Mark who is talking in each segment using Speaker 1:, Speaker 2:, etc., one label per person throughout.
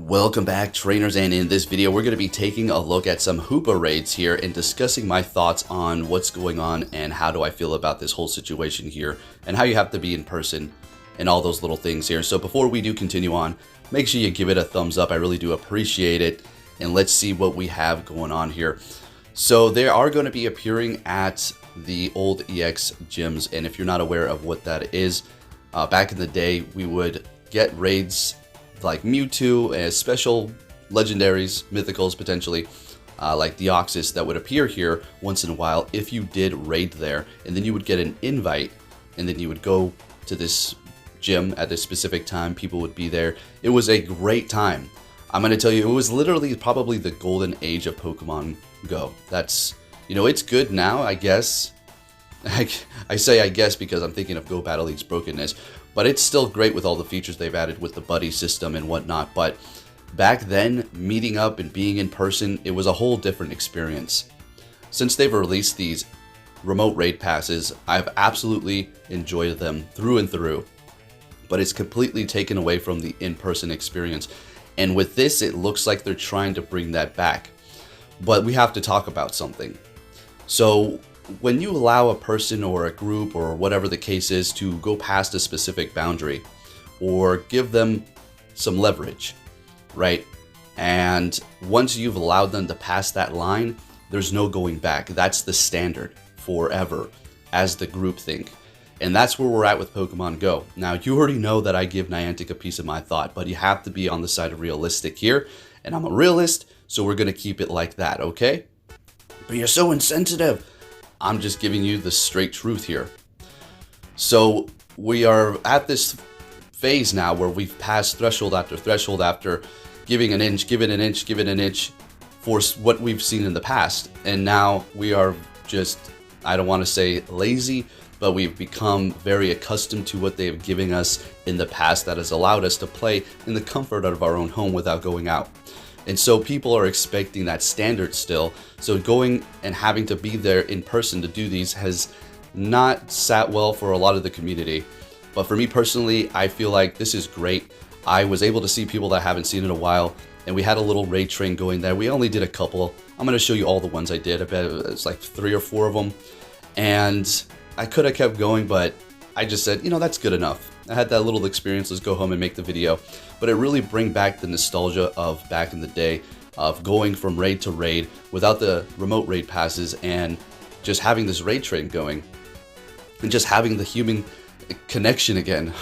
Speaker 1: Welcome back, trainers, and in this video we're going to be taking a look at some Hoopa raids here and discussing my thoughts on what's going on and how do I feel about this whole situation here and how you have to be in person and all those little things here. So before we do continue on, make sure you give it a thumbs up. I really do appreciate it, and let's see what we have going on here. So they are going to be appearing at the old EX gyms, and if you're not aware of what that is, back in the day we would get raids like Mewtwo as special legendaries, mythicals potentially, like Deoxys that would appear here once in a while if you did raid there, and then you would get an invite, and then you would go to this gym at a specific time. People would be there. It was a great time. I'm going to tell you, it was literally probably the golden age of Pokemon Go. That's, you know, it's good now, I guess. I say I guess because I'm thinking of Go Battle League's brokenness, but it's still great with all the features they've added with the buddy system and whatnot. But back then, meeting up and being in person, it was a whole different experience. Since they've released these remote raid passes, I've absolutely enjoyed them through and through, but it's completely taken away from the in-person experience. And with this, it looks like they're trying to bring that back. But we have to talk about something. So when you allow a person or a group or whatever the case is to go past a specific boundary or give them some leverage, right? And once you've allowed them to pass that line, there's no going back. That's the standard forever as the group think. And that's where we're at with Pokemon Go. Now, you already know that I give Niantic a piece of my thought, but you have to be on the side of realistic here. And I'm a realist, so we're going to keep it like that, okay? But you're so insensitive. I'm just giving you the straight truth here. So we are at this phase now where we've passed threshold after giving an inch, giving an inch, giving an inch for what we've seen in the past. And now we are just, I don't want to say lazy, but we've become very accustomed to what they've given us in the past that has allowed us to play in the comfort of our own home without going out. And so people are expecting that standard still. So going and having to be there in person to do these has not sat well for a lot of the community. But for me personally, I feel like this is great. I was able to see people that I haven't seen in a while, and we had a little raid train going there. We only did a couple. I'm going to show you all the ones I did. I bet it's like 3 or 4 of them. And I could have kept going, but I just said, you know, that's good enough. I had that little experience, let's go home and make the video. But it really brings back the nostalgia of back in the day of going from raid to raid without the remote raid passes and just having this raid train going and just having the human connection again.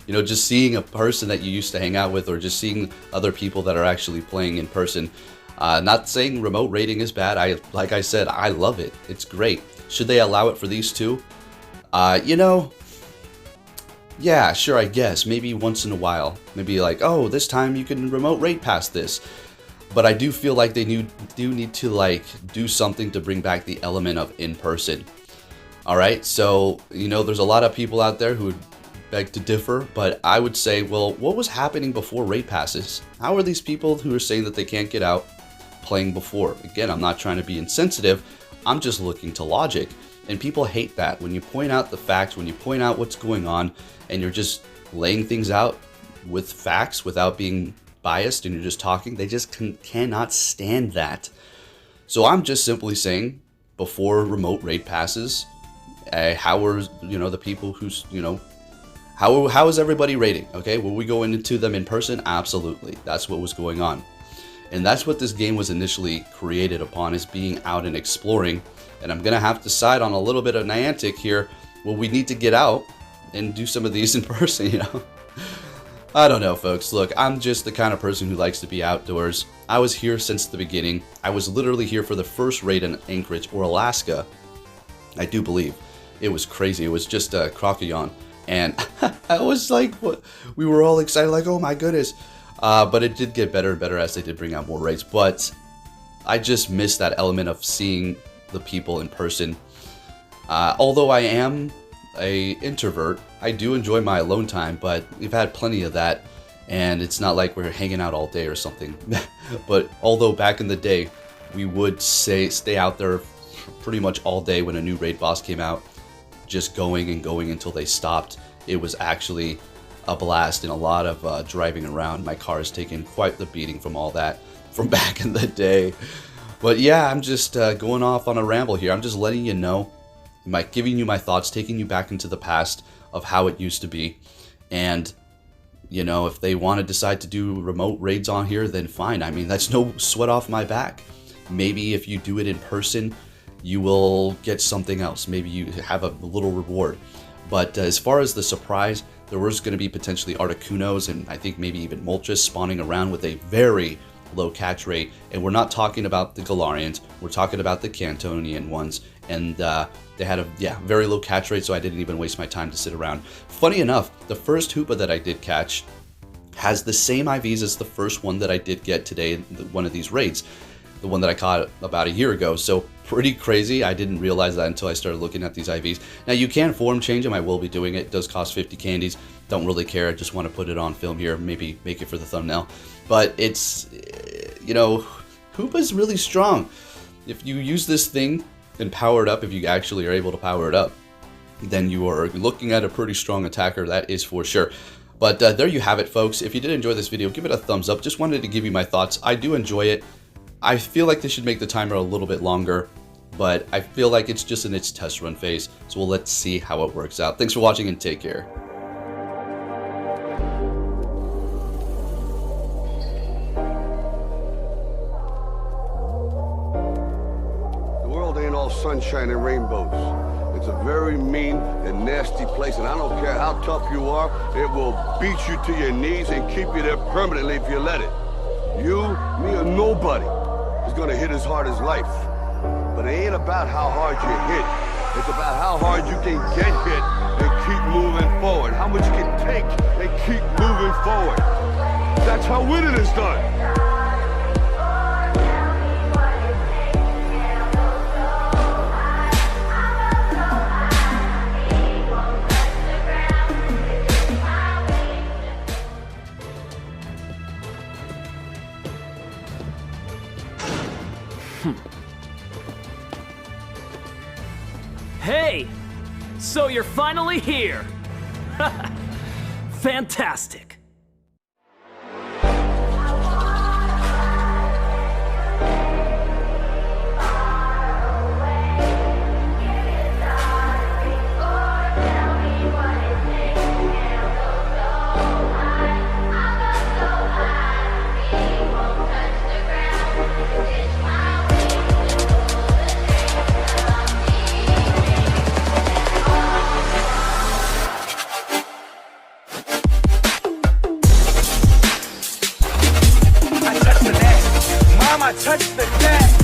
Speaker 1: You know, just seeing a person that you used to hang out with, or just seeing other people that are actually playing in person. Not saying remote raiding is bad. Like I said, I love it. It's great. Should they allow it for these two? You know, yeah, sure, I guess. Maybe once in a while. Maybe like, oh, this time you can remote raid past this. But I do feel like they do need to like do something to bring back the element of in-person. Alright, so, you know, there's a lot of people out there who would beg to differ, but I would say, well, what was happening before raid passes? How are these people who are saying that they can't get out playing before? Again, I'm not trying to be insensitive. I'm just looking to logic. And people hate that. When you point out the facts, when you point out what's going on, and you're just laying things out with facts without being biased and you're just talking, they just cannot stand that. So I'm just simply saying, before remote raid passes, how are, you know, the people who's, you know, how is everybody raiding? Okay, were we going into them in person? Absolutely. That's what was going on. And that's what this game was initially created upon, is being out and exploring. And I'm going to have to side on a little bit of Niantic here. Well, we need to get out and do some of these in person, you know. I don't know, folks. Look, I'm just the kind of person who likes to be outdoors. I was here since the beginning. I was literally here for the first raid in Anchorage or Alaska. I do believe. It was crazy. It was just a Crocodile. And I was like, what? We were all excited, like, oh my goodness. But it did get better and better as they did bring out more raids. But I just missed that element of seeing the people in person. Although I am a introvert, I do enjoy my alone time, but we've had plenty of that, and it's not like we're hanging out all day or something. But although back in the day, we would stay out there pretty much all day when a new raid boss came out, just going and going until they stopped. It was actually a blast and a lot of driving around. My car has taken quite the beating from all that from back in the day. But yeah, I'm just going off on a ramble here. I'm just letting you know, giving you my thoughts, taking you back into the past of how it used to be. And, you know, if they want to decide to do remote raids on here, then fine. I mean, that's no sweat off my back. Maybe if you do it in person, you will get something else. Maybe you have a little reward. But as far as the surprise, there was going to be potentially Articunos and I think maybe even Moltres spawning around with a very low catch rate. And we're not talking about the Galarians, we're talking about the Cantonian ones. And they had a very low catch rate, so I didn't even waste my time to sit around. Funny enough, the first Hoopa that I did catch has the same IVs as the first one that I did get today in one of these raids. The one that I caught about a year ago. So pretty crazy. I didn't realize that until I started looking at these IVs. Now you can form change them. I will be doing it. It does cost 50 candies. Don't really care. I just want to put it on film here. Maybe make it for the thumbnail. But it's, you know, Hoopa's really strong. If you use this thing and power it up, if you actually are able to power it up, then you are looking at a pretty strong attacker. That is for sure. But there you have it, folks. If you did enjoy this video, give it a thumbs up. Just wanted to give you my thoughts. I do enjoy it. I feel like they should make the timer a little bit longer, but I feel like it's just in its test run phase. So let's see how it works out. Thanks for watching and take care.
Speaker 2: The world ain't all sunshine and rainbows. It's a very mean and nasty place, and I don't care how tough you are, it will beat you to your knees and keep you there permanently if you let it. You, me, or nobody is gonna hit as hard as life. But it ain't about how hard you hit. It's about how hard you can get hit and keep moving forward. How much you can take and keep moving forward. That's how winning is done.
Speaker 3: Hey! So you're finally here! Fantastic!
Speaker 4: Touch the net.